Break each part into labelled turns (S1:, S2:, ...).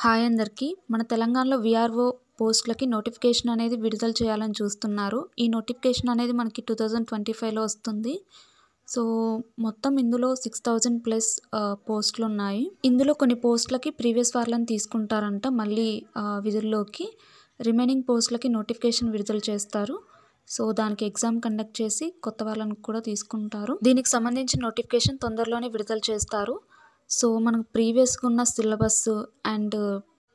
S1: Hi అందరికీ. మన తెలంగాణలో వీఆర్ఓ పోస్టులకి నోటిఫికేషన్ అనేది విడుదల చేయాలని చూస్తున్నారు. ఈ నోటిఫికేషన్ అనేది మనకి 2025లో వస్తుంది. సో మొత్తం ఇందులో 6000+ పోస్టులు ఉన్నాయి. ఇందులో కొన్ని పోస్టులకి ప్రీవియస్ వాళ్ళని తీసుకుంటారంట మళ్ళీ విధుల్లోకి. రిమైనింగ్ పోస్టులకి నోటిఫికేషన్ విడుదల చేస్తారు. సో దానికి ఎగ్జామ్ కండక్ట్ చేసి కొత్త వాళ్ళని కూడా తీసుకుంటారు. దీనికి సంబంధించిన నోటిఫికేషన్ తొందరలోనే విడుదల చేస్తారు. సో మనకు ప్రీవియస్గా ఉన్న syllabus and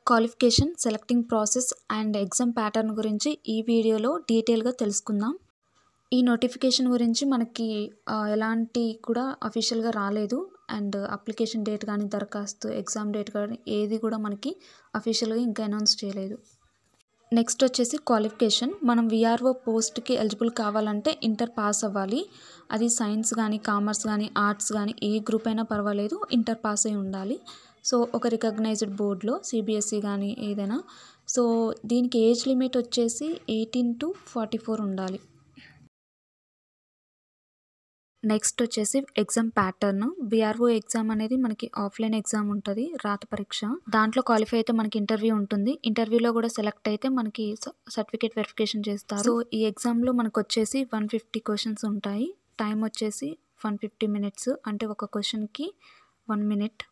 S1: qualification, selecting process and exam pattern గురించి ఈ వీడియోలో డీటెయిల్గా తెలుసుకుందాం. ఈ నోటిఫికేషన్ గురించి మనకి ఎలాంటి కూడా అఫీషియల్గా రాలేదు. అండ్ అప్లికేషన్ డేట్ కానీ, దరఖాస్తు ఎగ్జామ్ డేట్ కానీ ఏది కూడా మనకి అఫీషియల్గా ఇంకా అనౌన్స్ చేయలేదు. నెక్స్ట్ వచ్చేసి క్వాలిఫికేషన్. మనం వీఆర్ఓ పోస్ట్కి ఎలిజిబుల్ కావాలంటే ఇంటర్ పాస్ అవ్వాలి. అది సైన్స్ కానీ, కామర్స్ కానీ, ఆర్ట్స్ కానీ ఏ గ్రూప్ అయినా పర్వాలేదు, ఇంటర్ పాస్ అయి ఉండాలి. సో ఒక రికగ్నైజ్డ్ బోర్డులో సిబిఎస్ఈ కానీ ఏదైనా. సో దీనికి ఏజ్ లిమిట్ వచ్చేసి 18 to 44 ఉండాలి. నెక్స్ట్ వచ్చేసి ఎగ్జామ్ ప్యాటర్న్. వీఆర్ఓ ఎగ్జామ్ అనేది మనకి ఆఫ్లైన్ ఎగ్జామ్ ఉంటుంది, రాత పరీక్ష. దాంట్లో క్వాలిఫై అయితే మనకి ఇంటర్వ్యూ ఉంటుంది. ఇంటర్వ్యూలో కూడా సెలెక్ట్ అయితే మనకి సర్టిఫికేట్ వెరిఫికేషన్ చేస్తారు. సో ఈ ఎగ్జామ్లో మనకు వచ్చేసి 150 క్వశ్చన్స్ ఉంటాయి. టైం వచ్చేసి 150 minutes, అంటే ఒక క్వశ్చన్కి 1 minute.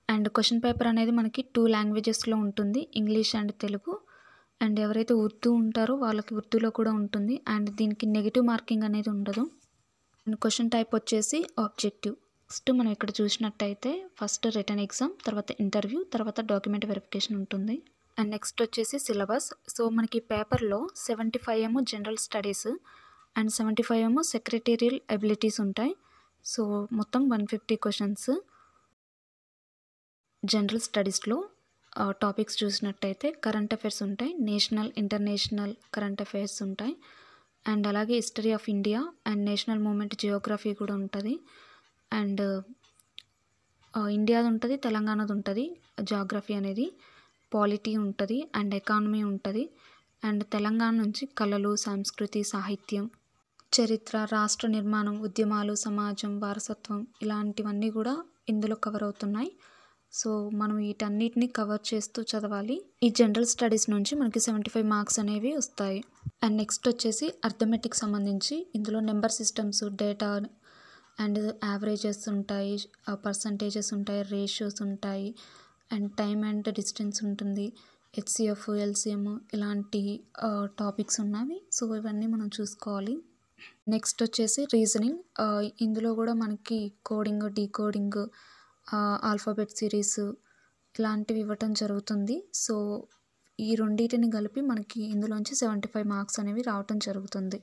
S1: అండ్ క్వశ్చన్ పేపర్ అనేది మనకి 2 languagesలో ఉంటుంది, ఇంగ్లీష్ అండ్ తెలుగు. అండ్ ఎవరైతే ఉర్దూ ఉంటారో వాళ్ళకి ఉర్దూలో కూడా ఉంటుంది. అండ్ దీనికి నెగిటివ్ మార్కింగ్ అనేది ఉండదు. అండ్ క్వశ్చన్ టైప్ వచ్చేసి ఆబ్జెక్టివ్. ఫస్ట్ మనం ఇక్కడ చూసినట్టయితే ఫస్ట్ రిటన్ ఎగ్జామ్, తర్వాత ఇంటర్వ్యూ, తర్వాత డాక్యుమెంట్ వెరిఫికేషన్ ఉంటుంది. అండ్ నెక్స్ట్ వచ్చేసి సిలబస్. సో మనకి పేపర్లో 75 ఏమో జనరల్ స్టడీస్ అండ్ 75 ఏమో సెక్రటేరియల్ ఎబిలిటీస్ ఉంటాయి. సో మొత్తం 150 క్వశ్చన్స్. జనరల్ స్టడీస్లో టాపిక్స్ చూసినట్టయితే కరెంట్ అఫైర్స్ ఉంటాయి, నేషనల్ ఇంటర్నేషనల్ కరెంట్ అఫైర్స్ ఉంటాయి. అండ్ అలాగే history of India and national movement Geography కూడా ఉంటుంది. అండ్ ఇండియాది ఉంటుంది, తెలంగాణది ఉంటుంది జియోగ్రఫీ అనేది. పాలిటీ ఉంటుంది అండ్ ఎకానమీ ఉంటుంది. అండ్ తెలంగాణ నుంచి కళలు, సంస్కృతి, సాహిత్యం, చరిత్ర, రాష్ట్ర నిర్మాణం, ఉద్యమాలు, సమాజం, వారసత్వం ఇలాంటివన్నీ కూడా ఇందులో కవర్ అవుతున్నాయి. సో మనం వీటన్నిటిని కవర్ చేస్తూ చదవాలి. ఈ జనరల్ స్టడీస్ నుంచి మనకి 75 మార్క్స్ అనేవి వస్తాయి. అండ్ నెక్స్ట్ వచ్చేసి అర్థమెటిక్ సంబంధించి ఇందులో number systems, data and averages ఉంటాయి, పర్సంటేజెస్ ఉంటాయి, రేషియోస్ ఉంటాయి, అండ్ టైమ్ అండ్ డిస్టెన్స్ ఉంటుంది, హెచ్సిఎఫ్, ఎల్సిఎం ఇలాంటి టాపిక్స్ ఉన్నవి. సో ఇవన్నీ మనం చూసుకోవాలి. నెక్స్ట్ వచ్చేసి రీజనింగ్. ఇందులో కూడా మనకి కోడింగ్, డీకోడింగ్, ఆల్ఫాబెట్ సిరీస్ ఇలాంటివి ఇవ్వటం జరుగుతుంది. సో ఈ రెండింటిని కలిపి మనకి ఇందులోంచి 75 మార్క్స్ అనేవి రావటం జరుగుతుంది.